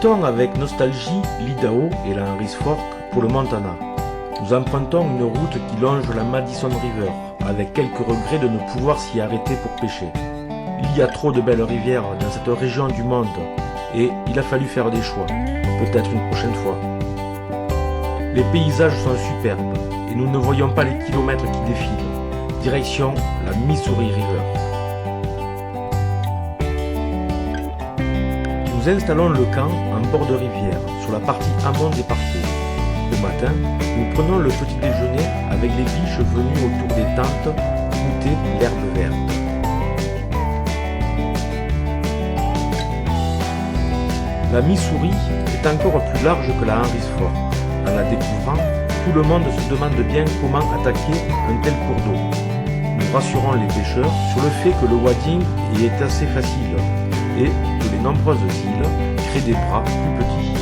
quittons avec nostalgie l'Idaho et la Harris Fork pour le Montana. Nous empruntons une route qui longe la Madison River, avec quelques regrets de ne pouvoir s'y arrêter pour pêcher. Il y a trop de belles rivières dans cette région du monde, et il a fallu faire des choix, peut-être une prochaine fois. Les paysages sont superbes, et nous ne voyons pas les kilomètres qui défilent. Direction la Missouri River. Nous installons le camp en bord de rivière, sur la partie amont des parcours. Le matin, nous prenons le petit déjeuner avec les biches venues autour des tentes goûter l'herbe verte. La Missouri est encore plus large que la Harris Fork. En la découvrant, tout le monde se demande bien comment attaquer un tel cours d'eau. Nous rassurons les pêcheurs sur le fait que le wading y est assez facile et que les nombreuses îles créent des bras plus petits.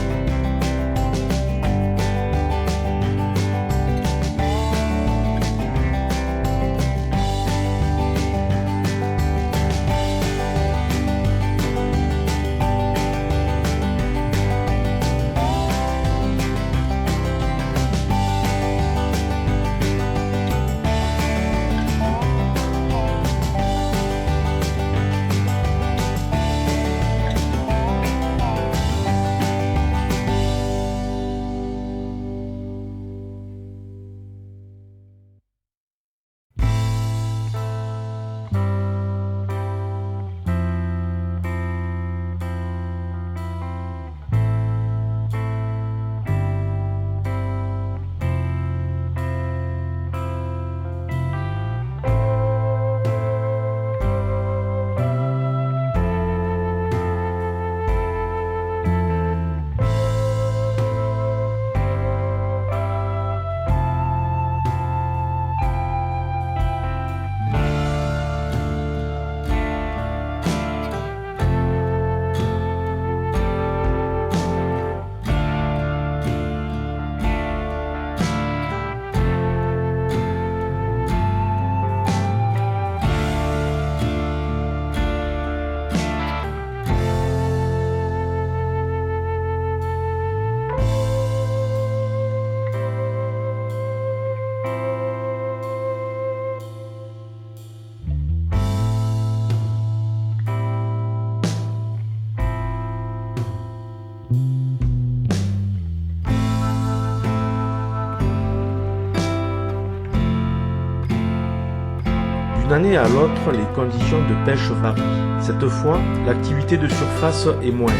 D'une année à l'autre, les conditions de pêche varient. Cette fois, l'activité de surface est moindre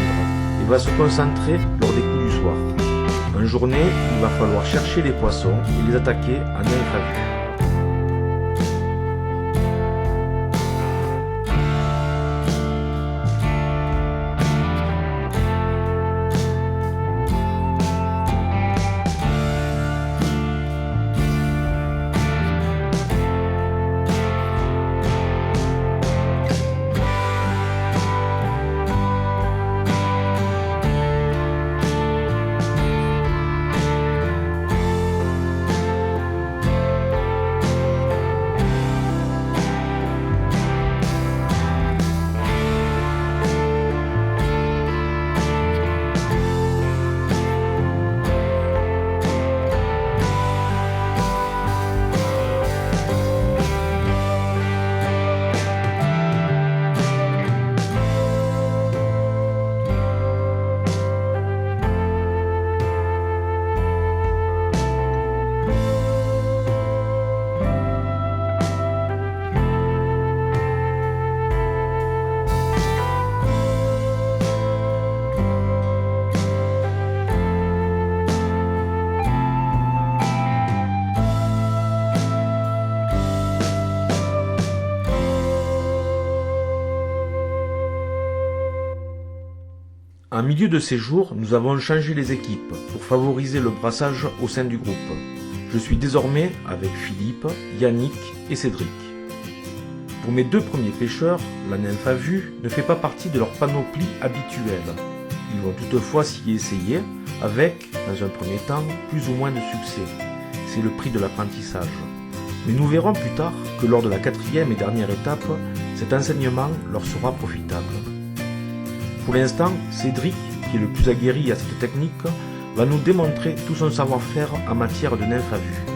et va se concentrer lors des coups du soir. En journée, il va falloir chercher les poissons et les attaquer en un vue. En milieu de séjour, nous avons changé les équipes pour favoriser le brassage au sein du groupe. Je suis désormais avec Philippe, Yannick et Cédric. Pour mes deux premiers pêcheurs, la nymphe à vue ne fait pas partie de leur panoplie habituelle. Ils vont toutefois s'y essayer avec, dans un premier temps, plus ou moins de succès. C'est le prix de l'apprentissage. Mais nous verrons plus tard que lors de la quatrième et dernière étape, cet enseignement leur sera profitable. Pour l'instant, Cédric, qui est le plus aguerri à cette technique, va nous démontrer tout son savoir-faire en matière de nymphe à vue.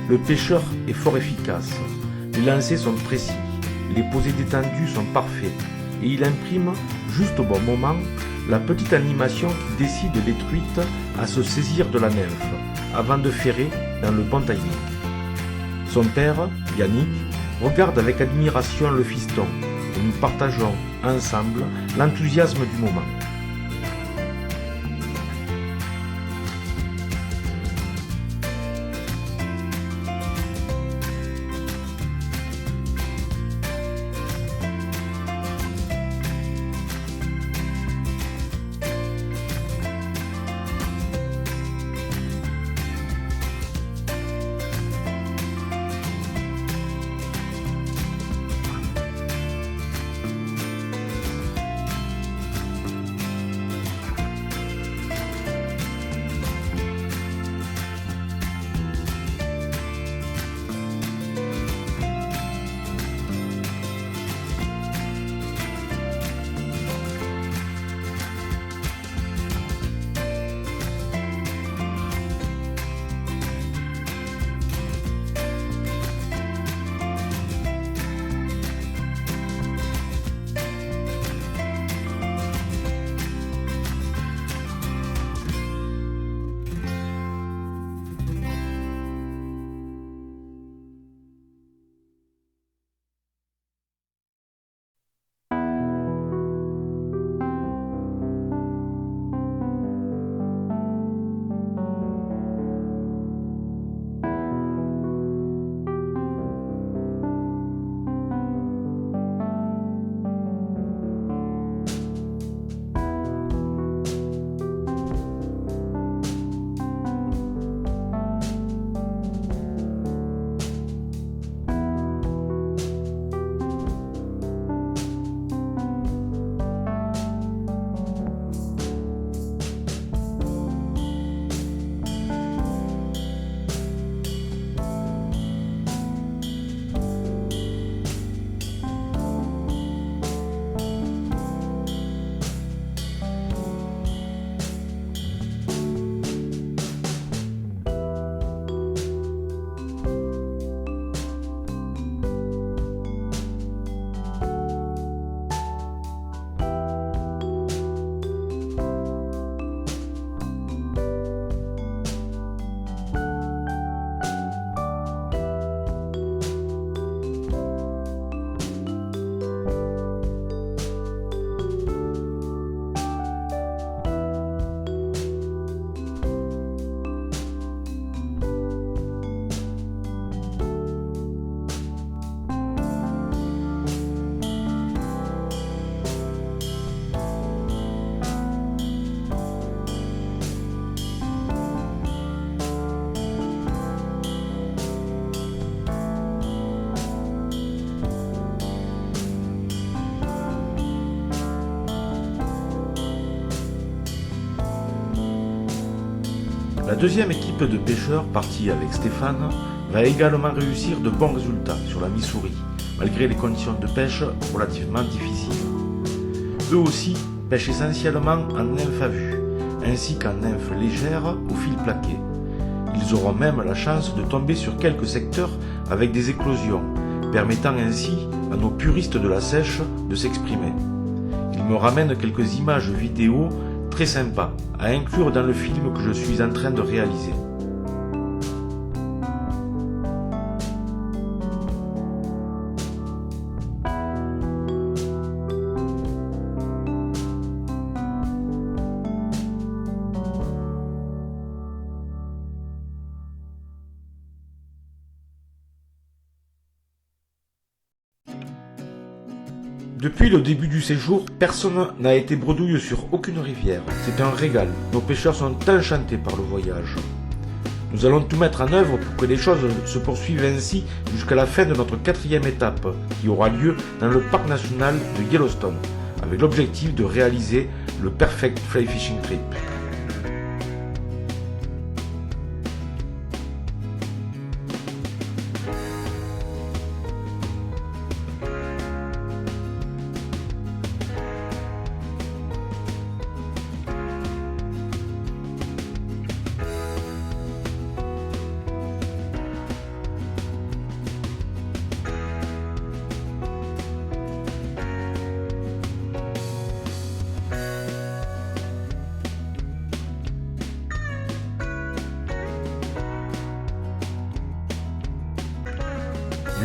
Le pêcheur est fort efficace, les lancers sont précis, les posés détendus sont parfaits, et il imprime, juste au bon moment, la petite animation qui décide les truites à se saisir de la nymphe, avant de ferrer dans le bon timing. Son père, Yannick, regarde avec admiration le fiston, et nous partageons ensemble l'enthousiasme du moment. La deuxième équipe de pêcheurs, partie avec Stéphane, va également réussir de bons résultats sur la Missouri, malgré les conditions de pêche relativement difficiles. Eux aussi pêchent essentiellement en nymphe à vue, ainsi qu'en nymphe légère au fil plaqué. Ils auront même la chance de tomber sur quelques secteurs avec des éclosions, permettant ainsi à nos puristes de la sèche de s'exprimer. Ils me ramènent quelques images vidéo très sympas à inclure dans le film que je suis en train de réaliser. Depuis le début du séjour, personne n'a été bredouille sur aucune rivière. C'est un régal. Nos pêcheurs sont enchantés par le voyage. Nous allons tout mettre en œuvre pour que les choses se poursuivent ainsi jusqu'à la fin de notre 4e étape, qui aura lieu dans le parc national de Yellowstone, avec l'objectif de réaliser le Perfect Fly Fishing Trip.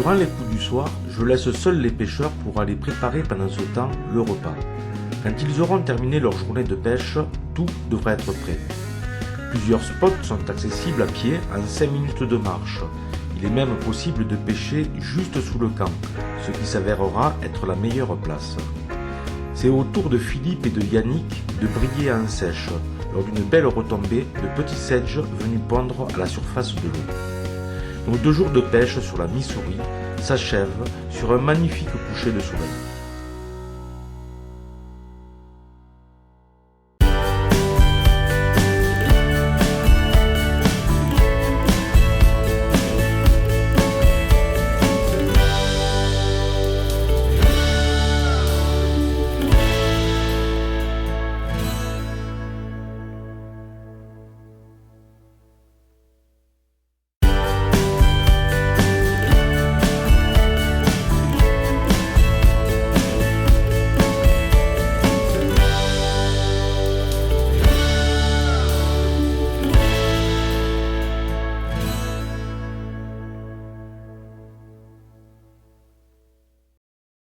Durant les coups du soir, je laisse seuls les pêcheurs pour aller préparer pendant ce temps le repas. Quand ils auront terminé leur journée de pêche, tout devrait être prêt. Plusieurs spots sont accessibles à pied en 5 minutes de marche. Il est même possible de pêcher juste sous le camp, ce qui s'avérera être la meilleure place. C'est au tour de Philippe et de Yannick de briller en sèche, lors d'une belle retombée de petits sedges venus pondre à la surface de l'eau. Nos 2 jours de pêche sur la Missouri s'achèvent sur un magnifique coucher de soleil.